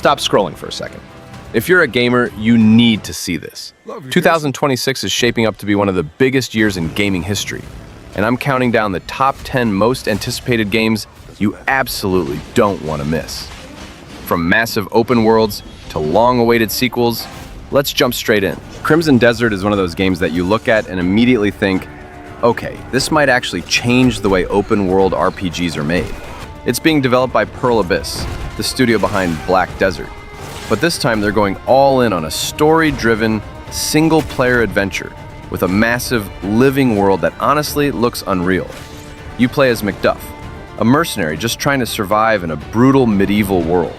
stop scrolling for a second. If you're a gamer, you need to see this. 2026 is shaping up to be one of the biggest years in gaming history, and I'm counting down the top 10 most anticipated games you absolutely don't want to miss. From massive open worlds to long-awaited sequels, let's jump straight in. Crimson Desert is one of those games that you look at and immediately think, okay, this might actually change the way open-world RPGs are made. It's being developed by Pearl Abyss, the studio behind Black Desert. But this time they're going all in on a story-driven, single-player adventure with a massive, living world that honestly looks unreal. You play as Macduff, a mercenary just trying to survive in a brutal medieval world.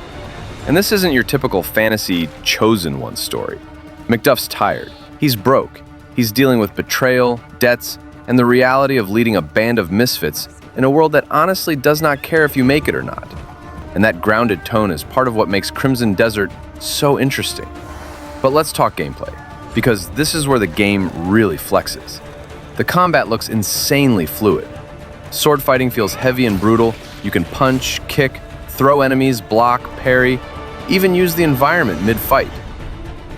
And this isn't your typical fantasy chosen one story. Macduff's tired, he's broke, he's dealing with betrayal, debts, and the reality of leading a band of misfits in a world that honestly does not care if you make it or not. And that grounded tone is part of what makes Crimson Desert so interesting. But let's talk gameplay, because this is where the game really flexes. The combat looks insanely fluid. Sword fighting feels heavy and brutal. You can punch, kick, throw enemies, block, parry, even use the environment mid-fight.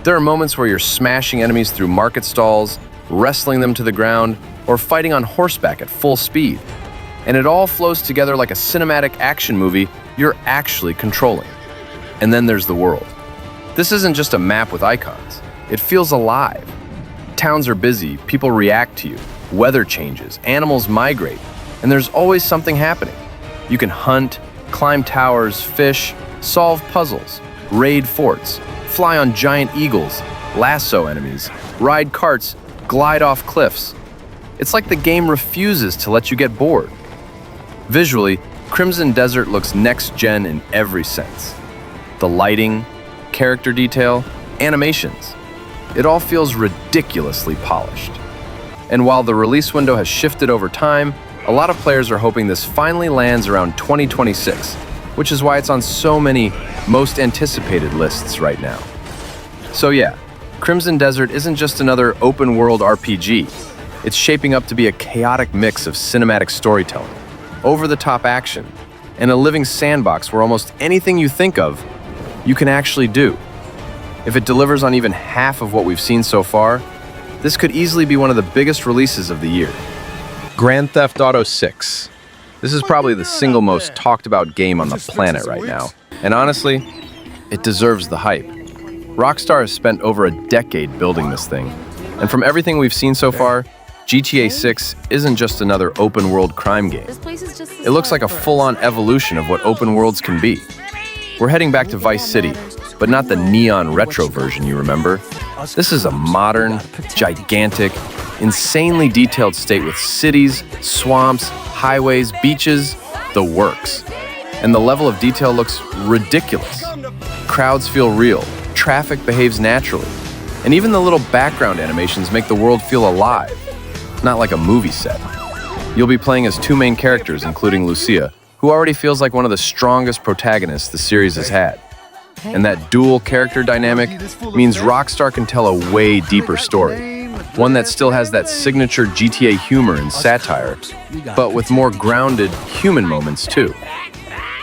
There are moments where you're smashing enemies through market stalls, wrestling them to the ground, or fighting on horseback at full speed. And it all flows together like a cinematic action movie you're actually controlling. And then there's the world. This isn't just a map with icons. It feels alive. Towns are busy, people react to you, weather changes, animals migrate, and there's always something happening. You can hunt, climb towers, fish, solve puzzles, raid forts, fly on giant eagles, lasso enemies, ride carts, glide off cliffs. It's like the game refuses to let you get bored. Visually, Crimson Desert looks next-gen in every sense. The lighting, character detail, animations. It all feels ridiculously polished. And while the release window has shifted over time, a lot of players are hoping this finally lands around 2026, which is why it's on so many most anticipated lists right now. So yeah, Crimson Desert isn't just another open-world RPG. It's shaping up to be a chaotic mix of cinematic storytelling, over-the-top action, and a living sandbox where almost anything you think of, you can actually do. If it delivers on even half of what we've seen so far, this could easily be one of the biggest releases of the year. Grand Theft Auto 6. This is probably the single most talked about game on the planet right now. And honestly, it deserves the hype. Rockstar has spent over a decade building this thing. And from everything we've seen so far, GTA 6 isn't just another open-world crime game. It looks like a full-on evolution of what open worlds can be. We're heading back to Vice City, but not the neon retro version you remember. This is a modern, gigantic, insanely detailed state with cities, swamps, highways, beaches, the works. And the level of detail looks ridiculous. Crowds feel real, traffic behaves naturally, and even the little background animations make the world feel alive. Not like a movie set. You'll be playing as two main characters, including Lucia, who already feels like one of the strongest protagonists the series has had. And that dual character dynamic means Rockstar can tell a way deeper story, one that still has that signature GTA humor and satire, but with more grounded human moments too.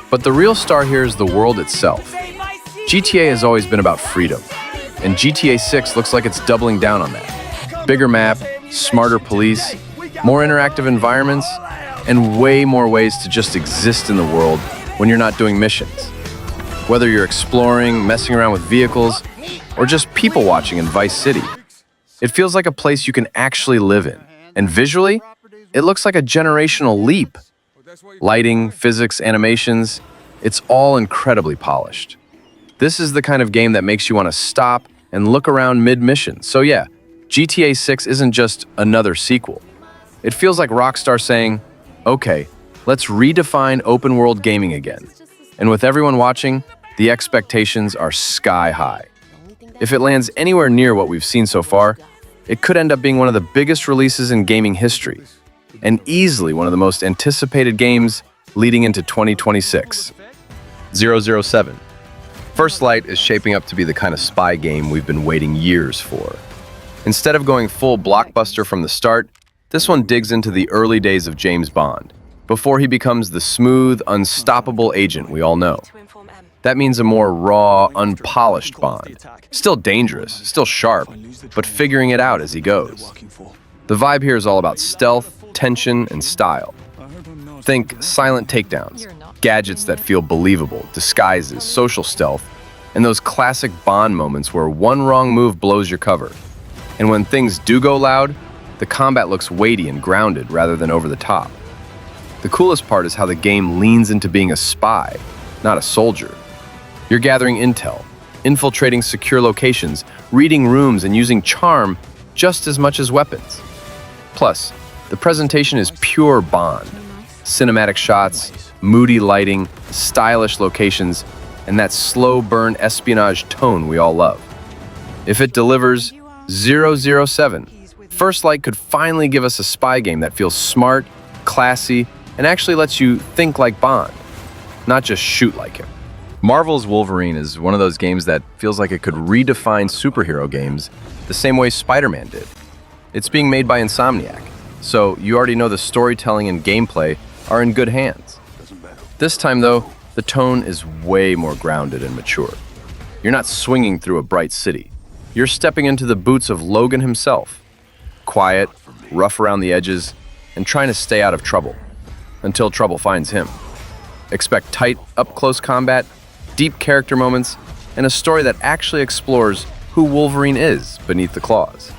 But the real star here is the world itself. GTA has always been about freedom, and GTA 6 looks like it's doubling down on that. Bigger map, smarter police, more interactive environments, and way more ways to just exist in the world when you're not doing missions. Whether you're exploring, messing around with vehicles, or just people watching in Vice City, it feels like a place you can actually live in. And visually, it looks like a generational leap. Lighting, physics, animations, it's all incredibly polished. This is the kind of game that makes you want to stop and look around mid-mission. So yeah, GTA 6 isn't just another sequel. It feels like Rockstar saying, okay, let's redefine open-world gaming again. And with everyone watching, the expectations are sky high. If it lands anywhere near what we've seen so far, it could end up being one of the biggest releases in gaming history, and easily one of the most anticipated games leading into 2026. 007. First Light is shaping up to be the kind of spy game we've been waiting years for. Instead of going full blockbuster from the start, this one digs into the early days of James Bond, before he becomes the smooth, unstoppable agent we all know. That means a more raw, unpolished Bond. Still dangerous, still sharp, but figuring it out as he goes. The vibe here is all about stealth, tension, and style. Think silent takedowns, gadgets that feel believable, disguises, social stealth, and those classic Bond moments where one wrong move blows your cover. And when things do go loud, the combat looks weighty and grounded rather than over the top. The coolest part is how the game leans into being a spy, not a soldier. You're gathering intel, infiltrating secure locations, reading rooms, and using charm just as much as weapons. Plus, the presentation is pure Bond. Cinematic shots, moody lighting, stylish locations, and that slow burn espionage tone we all love. If it delivers 007, First Light could finally give us a spy game that feels smart, classy, and actually lets you think like Bond, not just shoot like him. Marvel's Wolverine is one of those games that feels like it could redefine superhero games the same way Spider-Man did. It's being made by Insomniac, so you already know the storytelling and gameplay are in good hands. This time, though, the tone is way more grounded and mature. You're not swinging through a bright city. You're stepping into the boots of Logan himself. Quiet, rough around the edges, and trying to stay out of trouble, until trouble finds him. Expect tight, up-close combat, deep character moments, and a story that actually explores who Wolverine is beneath the claws.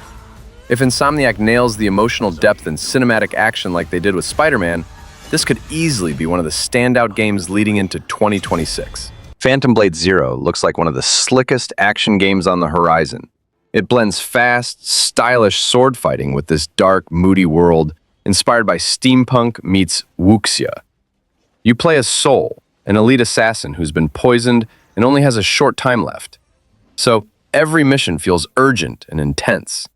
If Insomniac nails the emotional depth and cinematic action like they did with Spider-Man, this could easily be one of the standout games leading into 2026. Phantom Blade Zero looks like one of the slickest action games on the horizon. It blends fast, stylish sword fighting with this dark, moody world inspired by steampunk meets wuxia. You play as Soul, an elite assassin who's been poisoned and only has a short time left. So every mission feels urgent and intense.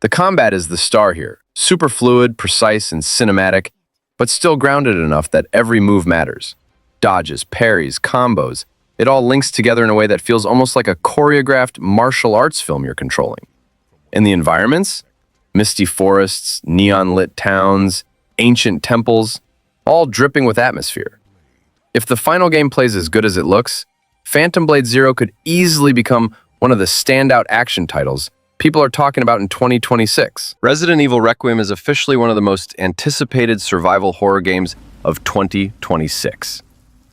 The combat is the star here, super fluid, precise, and cinematic, but still grounded enough that every move matters. Dodges, parries, combos, it all links together in a way that feels almost like a choreographed martial arts film you're controlling. And the environments? Misty forests, neon-lit towns, ancient temples, all dripping with atmosphere. If the final game plays as good as it looks, Phantom Blade Zero could easily become one of the standout action titles people are talking about in 2026. Resident Evil Requiem is officially one of the most anticipated survival horror games of 2026.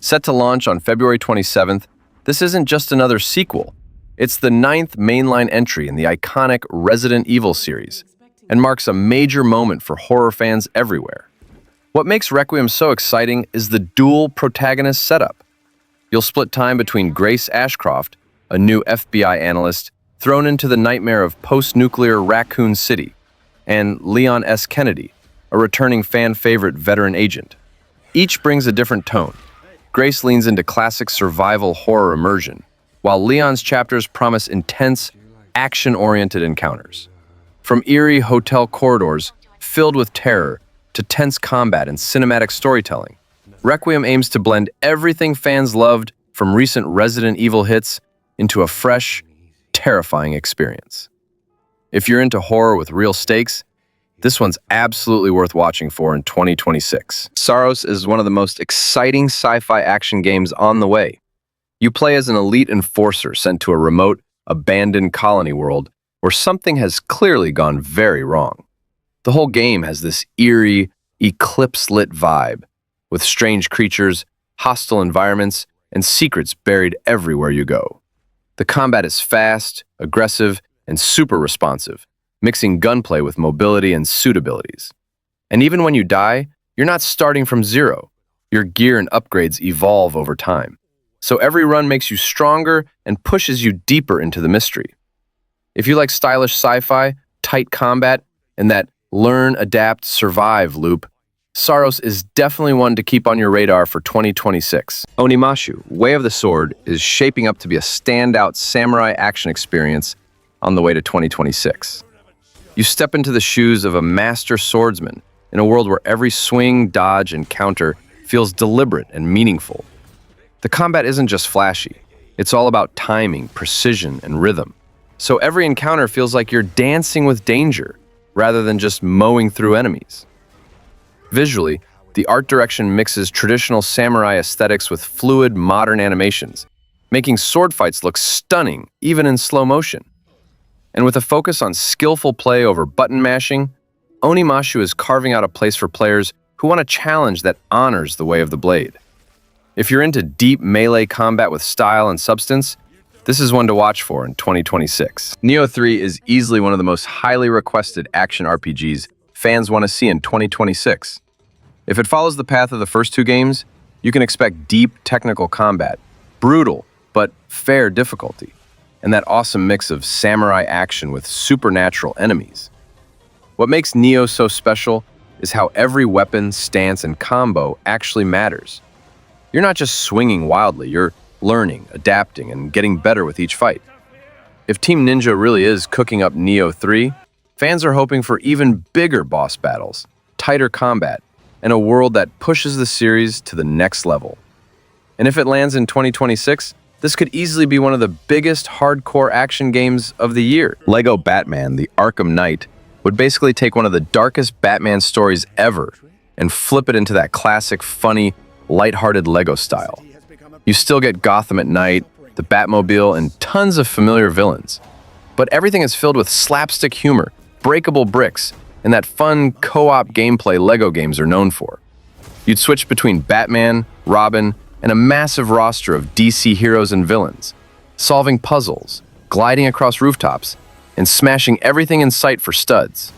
Set to launch on February 27th, this isn't just another sequel. It's the 9th mainline entry in the iconic Resident Evil series, and marks a major moment for horror fans everywhere. What makes Requiem so exciting is the dual protagonist setup. You'll split time between Grace Ashcroft, a new FBI analyst thrown into the nightmare of post-nuclear Raccoon City, and Leon S. Kennedy, a returning fan-favorite veteran agent. Each brings a different tone. Grace leans into classic survival horror immersion, while Leon's chapters promise intense, action-oriented encounters. From eerie hotel corridors filled with terror to tense combat and cinematic storytelling, Requiem aims to blend everything fans loved from recent Resident Evil hits into a fresh, terrifying experience. If you're into horror with real stakes, this one's absolutely worth watching for in 2026. Saros is one of the most exciting sci-fi action games on the way. You play as an elite enforcer sent to a remote, abandoned colony world where something has clearly gone very wrong. The whole game has this eerie, eclipse-lit vibe, with strange creatures, hostile environments, and secrets buried everywhere you go. The combat is fast, aggressive, and super responsive, mixing gunplay with mobility and suit abilities. And even when you die, you're not starting from zero. Your gear and upgrades evolve over time. So every run makes you stronger and pushes you deeper into the mystery. If you like stylish sci-fi, tight combat, and that learn, adapt, survive loop, Saros is definitely one to keep on your radar for 2026. Onimashu, Way of the Sword, is shaping up to be a standout samurai action experience on the way to 2026. You step into the shoes of a master swordsman in a world where every swing, dodge, and counter feels deliberate and meaningful. The combat isn't just flashy. It's all about timing, precision, and rhythm. So every encounter feels like you're dancing with danger rather than just mowing through enemies. Visually, the art direction mixes traditional samurai aesthetics with fluid, modern animations, making sword fights look stunning, even in slow motion. And with a focus on skillful play over button mashing, Onimusha is carving out a place for players who want a challenge that honors the way of the blade. If you're into deep melee combat with style and substance, this is one to watch for in 2026. Nioh 3 is easily one of the most highly requested action RPGs fans want to see in 2026. If it follows the path of the first two games, you can expect deep technical combat, brutal but fair difficulty, and that awesome mix of samurai action with supernatural enemies. What makes Nioh so special is how every weapon, stance, and combo actually matters. You're not just swinging wildly, you're learning, adapting, and getting better with each fight. If Team Ninja really is cooking up Nioh 3, fans are hoping for even bigger boss battles, tighter combat, and a world that pushes the series to the next level. And if it lands in 2026, this could easily be one of the biggest hardcore action games of the year. Lego Batman: The Arkham Knight would basically take one of the darkest Batman stories ever and flip it into that classic, funny, lighthearted Lego style. You still get Gotham at night, the Batmobile, and tons of familiar villains. But everything is filled with slapstick humor, breakable bricks, and that fun co-op gameplay Lego games are known for. You'd switch between Batman, Robin, and a massive roster of DC heroes and villains, solving puzzles, gliding across rooftops, and smashing everything in sight for studs.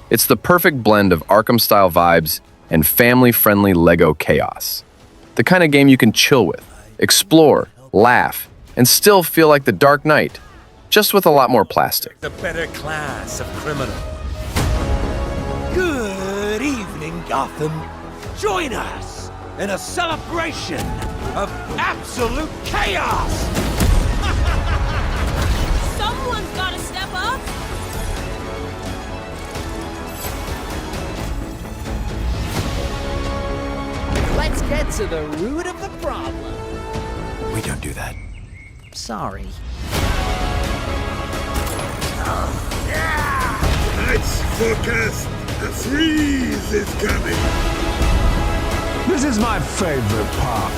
It's the perfect blend of Arkham-style vibes and family-friendly Lego chaos. The kind of game you can chill with, explore, laugh, and still feel like the Dark Knight, just with a lot more plastic. The better class of criminal. Good evening, Gotham. Join us in a celebration of absolute chaos. Someone's gotta step up. Let's get to the root of the problem. We don't do that. Sorry. Tonight's forecast, a freeze is coming. This is my favorite part.